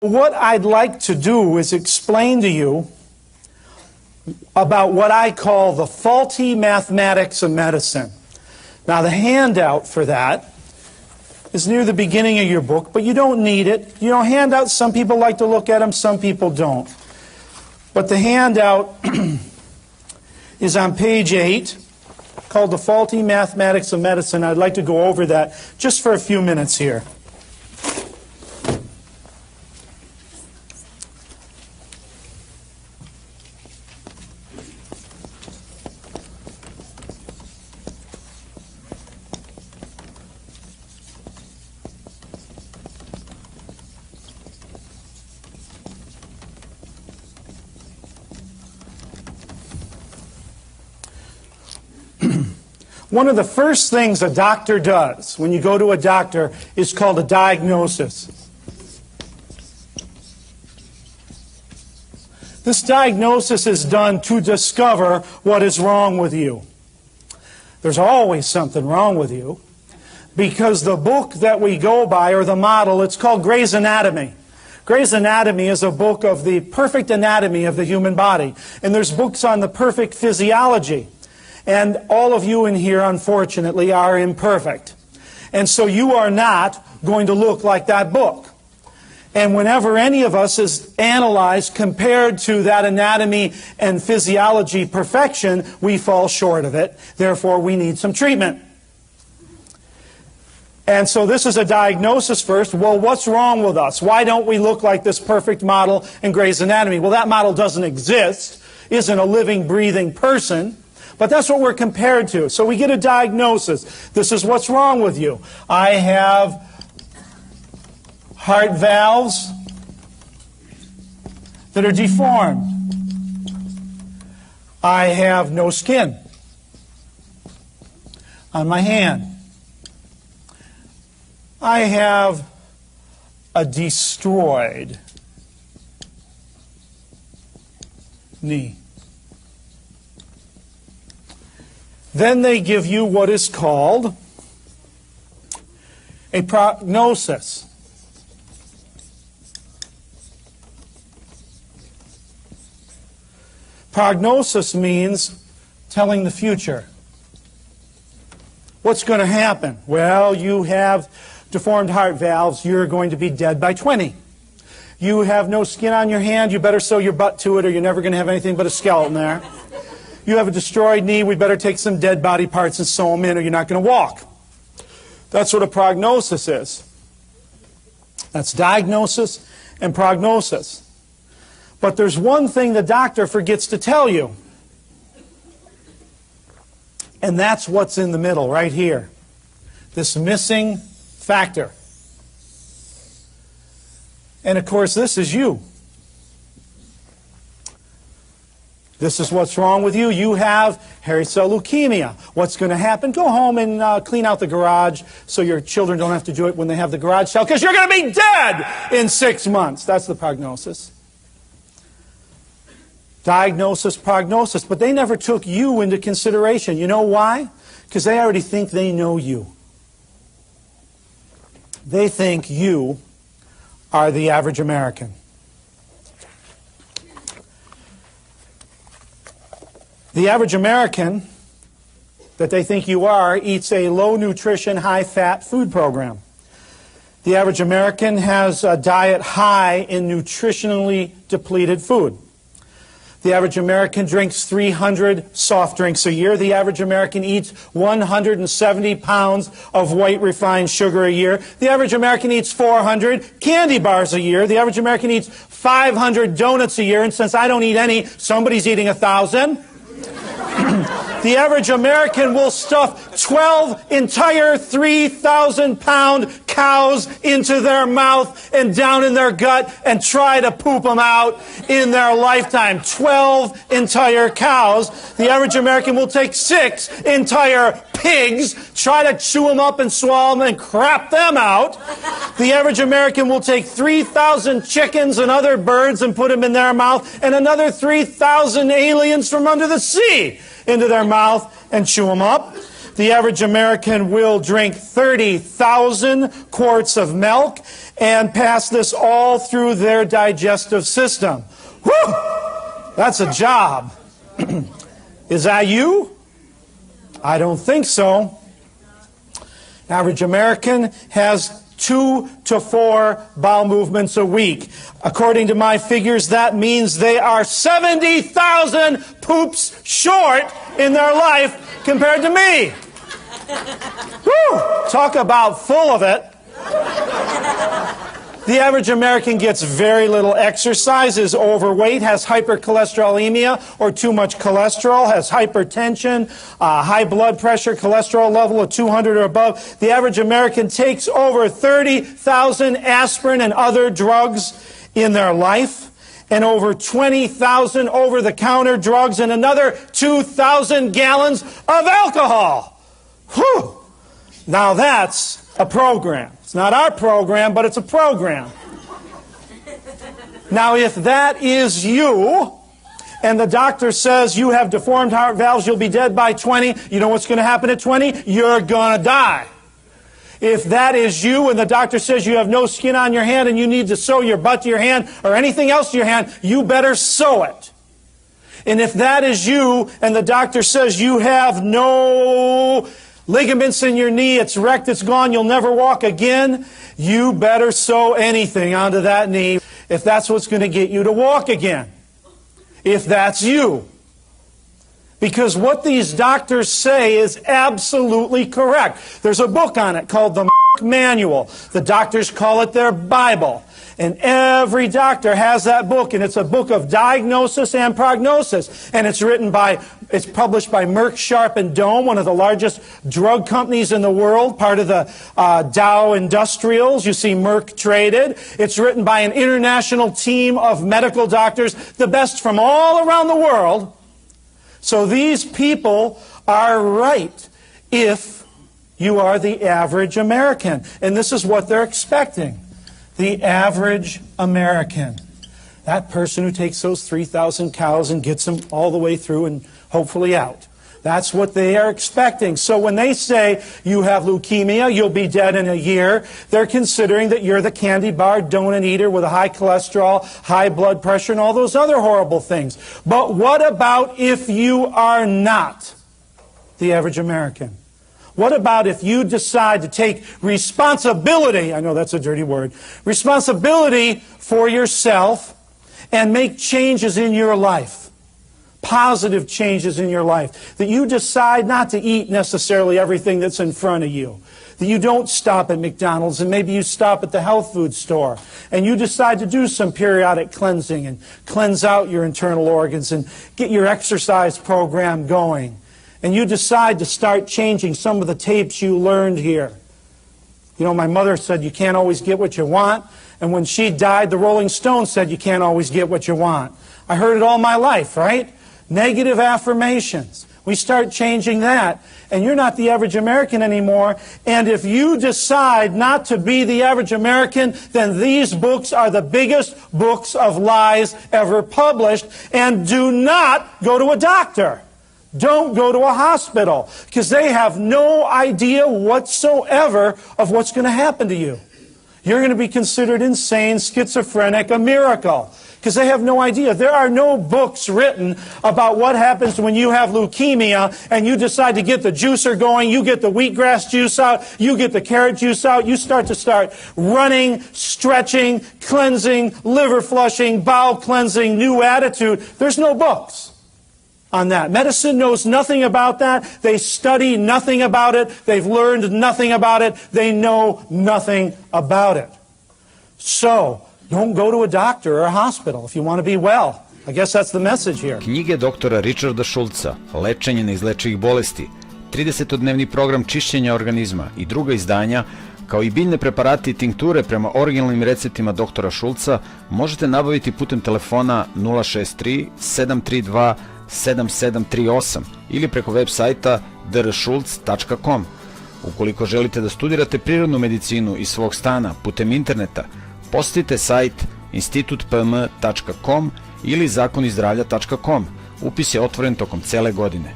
What I'd like to do is explain to you about what I call the faulty mathematics of medicine. Now, the handout for that is near the beginning of your book, but you don't need it. You know, handouts, some people like to look at them, some people don't. But the handout is on page 8, called The Faulty Mathematics of Medicine. I'd like to go over that just for a few minutes here. One of the first things a doctor does when you go to a doctor is called a diagnosis. This diagnosis is done to discover what is wrong with you. There's always something wrong with you, because the book that we go by, or the model, it's called Gray's Anatomy. Gray's Anatomy is a book of the perfect anatomy of the human body. And there's books on the perfect physiology. And all of you in here, unfortunately, are imperfect. And so you are not going to look like that book. And whenever any of us is analyzed compared to that anatomy and physiology perfection, we fall short of it. Therefore, we need some treatment. And so this is a diagnosis first. Well, what's wrong with us? Why don't we look like this perfect model in Gray's Anatomy? Well, that model doesn't exist, isn't a living, breathing person. But that's what we're compared to. So we get a diagnosis. This is what's wrong with you. I have heart valves that are deformed. I have no skin on my hand. I have a destroyed knee. Then they give you what is called a prognosis. Prognosis means telling the future. What's going to happen? Well, you have deformed heart valves. You're going to be dead by 20. You have no skin on your hand. You better sew your butt to it, or you're never going to have anything but a skeleton there. You have a destroyed knee, we better take some dead body parts and sew them in, or you're not going to walk. That's what a prognosis is. That's diagnosis and prognosis. But there's one thing the doctor forgets to tell you. And that's what's in the middle, right here. This missing factor. And of course, this is you. This is what's wrong with you. You have hairy cell leukemia. What's going to happen? Go home and clean out the garage so your children don't have to do it when they have the garage sale, because you're going to be dead in 6 months. That's the prognosis. Diagnosis, prognosis. But they never took you into consideration. You know why? Because they already think they know you. They think you are the average American. The average American that they think you are eats a low-nutrition, high-fat food program. The average American has a diet high in nutritionally depleted food. The average American drinks 300 soft drinks a year. The average American eats 170 pounds of white refined sugar a year. The average American eats 400 candy bars a year. The average American eats 500 donuts a year. And since I don't eat any, somebody's eating 1,000. The average American will stuff 12 entire 3,000-pound cows into their mouth and down in their gut and try to poop them out in their lifetime. 12 entire cows. The average American will take 6 entire pigs, try to chew them up and swallow them and crap them out. The average American will take 3,000 chickens and other birds and put them in their mouth, and another 3,000 aliens from under the sea into their mouth and chew them up. The average American will drink 30,000 quarts of milk and pass this all through their digestive system. Whew! That's a job. Is that you? I don't think so. Average American has 2 to 4 bowel movements a week. According to my figures, that means they are 70,000 poops short in their life compared to me. Whew! Talk about full of it. The average American gets very little exercise, is overweight, has hypercholesterolemia or too much cholesterol, has hypertension, high blood pressure, cholesterol level of 200 or above. The average American takes over 30,000 aspirin and other drugs in their life, and over 20,000 over-the-counter drugs, and another 2,000 gallons of alcohol. Whew! Now that's a program. It's not our program, but it's a program. Now, if that is you, and the doctor says you have deformed heart valves, you'll be dead by 20, you know what's going to happen at 20? You're going to die. If that is you, and the doctor says you have no skin on your hand and you need to sew your butt to your hand or anything else to your hand, you better sew it. And if that is you, and the doctor says you have no ligaments in your knee, it's wrecked, it's gone, you'll never walk again, you better sew anything onto that knee if that's what's going to get you to walk again. If that's you. Because what these doctors say is absolutely correct. There's a book on it called the Manual. The doctors call it their Bible. And every doctor has that book, and it's a book of diagnosis and prognosis. And it's published by Merck, Sharp & Dohme, one of the largest drug companies in the world, part of the Dow Industrials. You see Merck traded. It's written by an international team of medical doctors, the best from all around the world. So these people are right if you are the average American. And this is what they're expecting. The average American. That person who takes those 3,000 cows and gets them all the way through and hopefully out. That's what they are expecting. So when they say you have leukemia, you'll be dead in a year, they're considering that you're the candy bar donut eater with a high cholesterol, high blood pressure, and all those other horrible things. But what about if you are not the average American? What about if you decide to take responsibility, I know that's a dirty word, responsibility for yourself and make changes in your life, positive changes in your life, that you decide not to eat necessarily everything that's in front of you, that you don't stop at McDonald's and maybe you stop at the health food store, and you decide to do some periodic cleansing and cleanse out your internal organs and get your exercise program going. And you decide to start changing some of the tapes you learned here. You know, my mother said you can't always get what you want. And when she died, the Rolling Stones said you can't always get what you want. I heard it all my life, right? Negative affirmations. We start changing that. And you're not the average American anymore. And if you decide not to be the average American, then these books are the biggest books of lies ever published. And do not go to a doctor. Don't go to a hospital, because they have no idea whatsoever of what's going to happen to you. You're going to be considered insane, schizophrenic, a miracle, because they have no idea. There are no books written about what happens when you have leukemia and you decide to get the juicer going, you get the wheatgrass juice out, you get the carrot juice out, you start running, stretching, cleansing, liver flushing, bowel cleansing, new attitude. There's no books on that. Medicine knows nothing about that. They study nothing about it. They've learned nothing about it. They know nothing about it. So, don't go to a doctor or a hospital if you want to be well. I guess that's the message here. Knjige doktora Ričarda Šulca, Lečenje neizlečivih bolesti, 30-dnevni program čišćenja organizma i druga izdanja, kao i biljne preparati i tinkture prema originalnim receptima doktora Šulca, možete nabaviti putem telefona 063 732 7738 ili preko web sajta dršulc.com. Ukoliko želite da studirate prirodnu medicinu iz svog stana putem interneta, posetite sajt institutpm.com ili zakonizdravlja.com. Upis je otvoren tokom cele godine.